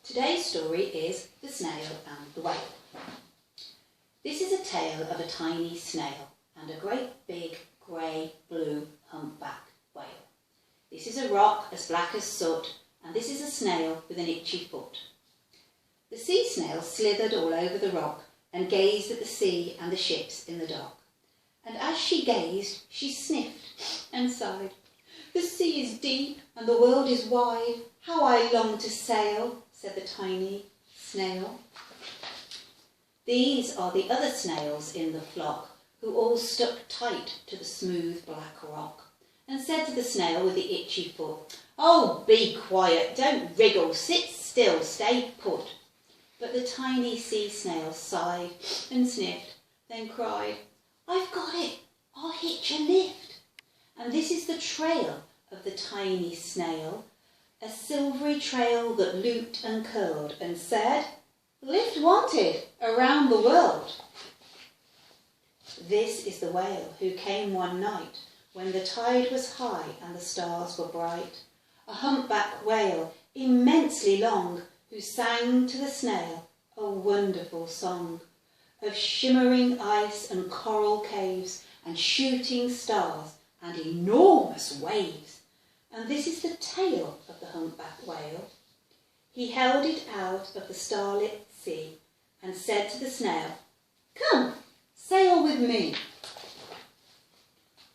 Today's story is The Snail and the Whale. This is a tale of a tiny snail and a great big grey blue humpback whale. This is a rock as black as soot, and this is a snail with an itchy foot. The sea snail slithered all over the rock and gazed at the sea and the ships in the dock. And as she gazed, she sniffed and sighed. "The sea is deep and the world is wide. How I long to sail," said the tiny snail. These are the other snails in the flock, who all stuck tight to the smooth black rock, and said to the snail with the itchy foot, "Oh, be quiet, don't wriggle, sit still, stay put." But the tiny sea snail sighed and sniffed, then cried, "I've got it, I'll hitch a lift." And this is the trail of the tiny snail, a silvery trail that looped and curled and said, "Lift wanted around the world." This is the whale who came one night when the tide was high and the stars were bright, a humpback whale immensely long, who sang to the snail a wonderful song of shimmering ice and coral caves and shooting stars and enormous waves. And this is the tail of the humpback whale. He held it out of the starlit sea and said to the snail, "Come, sail with me."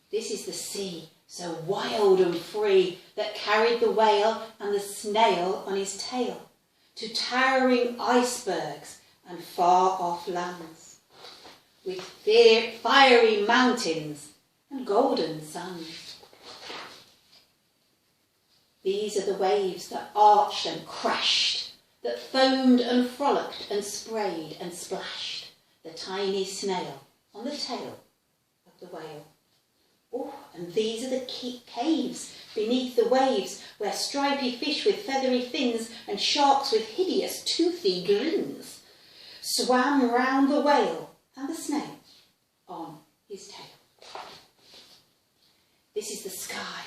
This is the sea, so wild and free, that carried the whale and the snail on his tail to towering icebergs and far-off lands, with fiery mountains and golden sands. These are the waves that arched and crashed, that foamed and frolicked and sprayed and splashed the tiny snail on the tail of the whale. Oh, and these are the caves beneath the waves, where stripy fish with feathery fins and sharks with hideous toothy grins swam round the whale and the snail on his tail. This is the sky,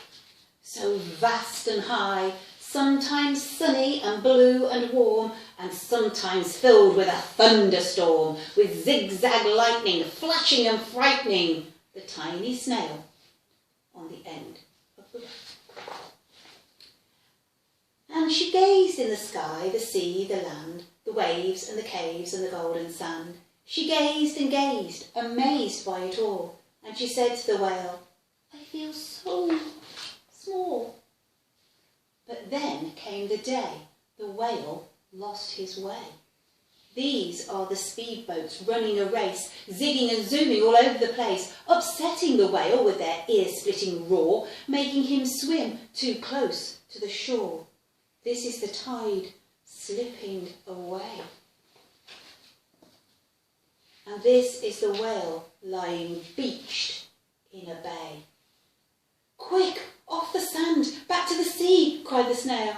so vast and high, sometimes sunny and blue and warm, and sometimes filled with a thunderstorm, with zigzag lightning flashing and frightening the tiny snail on the end of the rope. And she gazed in the sky, the sea, the land, the waves and the caves and the golden sand. She gazed and gazed, amazed by it all, and she said to the whale, "I feel so small." But then came the day the whale lost his way. These are the speedboats running a race, zigging and zooming all over the place, upsetting the whale with their ear-splitting roar, making him swim too close to the shore. This is the tide slipping away. And this is the whale lying beached in a bay. "Quick, off the sand, back to the sea," cried the snail.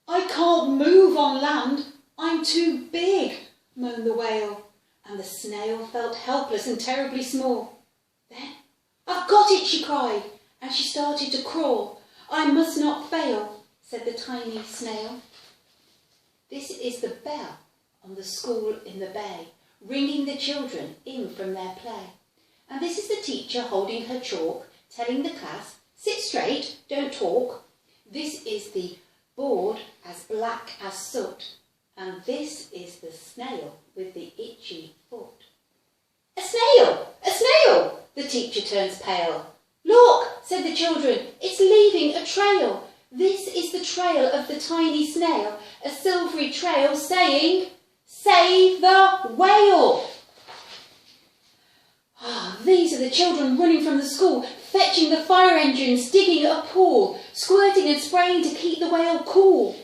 "I can't move on land, I'm too big," moaned the whale, and the snail felt helpless and terribly small. Then, "I've got it," she cried, and she started to crawl. "I must not fail," said the tiny snail. This is the bell on the school in the bay, ringing the children in from their play. And this is the teacher holding her chalk, telling the class, "Sit straight, don't talk." This is the board as black as soot, and this is the snail with the itchy foot. "A snail! A snail!" The teacher turns pale. "Look," said the children, "it's leaving a trail. This is the trail of the tiny snail, a silvery trail saying, 'Save the whale!'" These are the children running from the school, fetching the fire engines, digging a pool, squirting and spraying to keep the whale cool.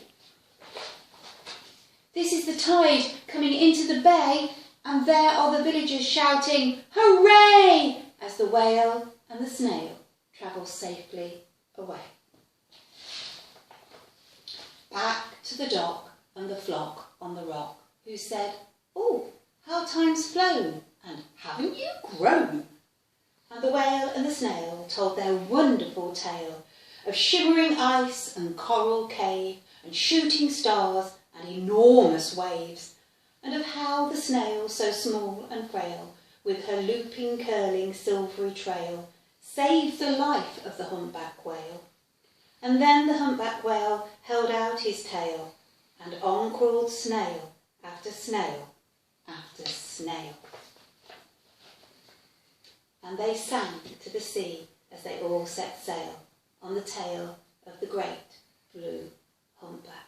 This is the tide coming into the bay, and there are the villagers shouting, "Hooray!" as the whale and the snail travel safely away. Back to the dock and the flock on the rock, who said, "Oh, how time's flown, and haven't you grown?" And the whale and the snail told their wonderful tale of shimmering ice and coral cave and shooting stars and and enormous waves, and of how the snail, so small and frail, with her looping, curling, silvery trail, saved the life of the humpback whale. And then the humpback whale held out his tail, and on crawled snail after snail after snail. And they sank to the sea as they all set sail on the tail of the great blue humpback.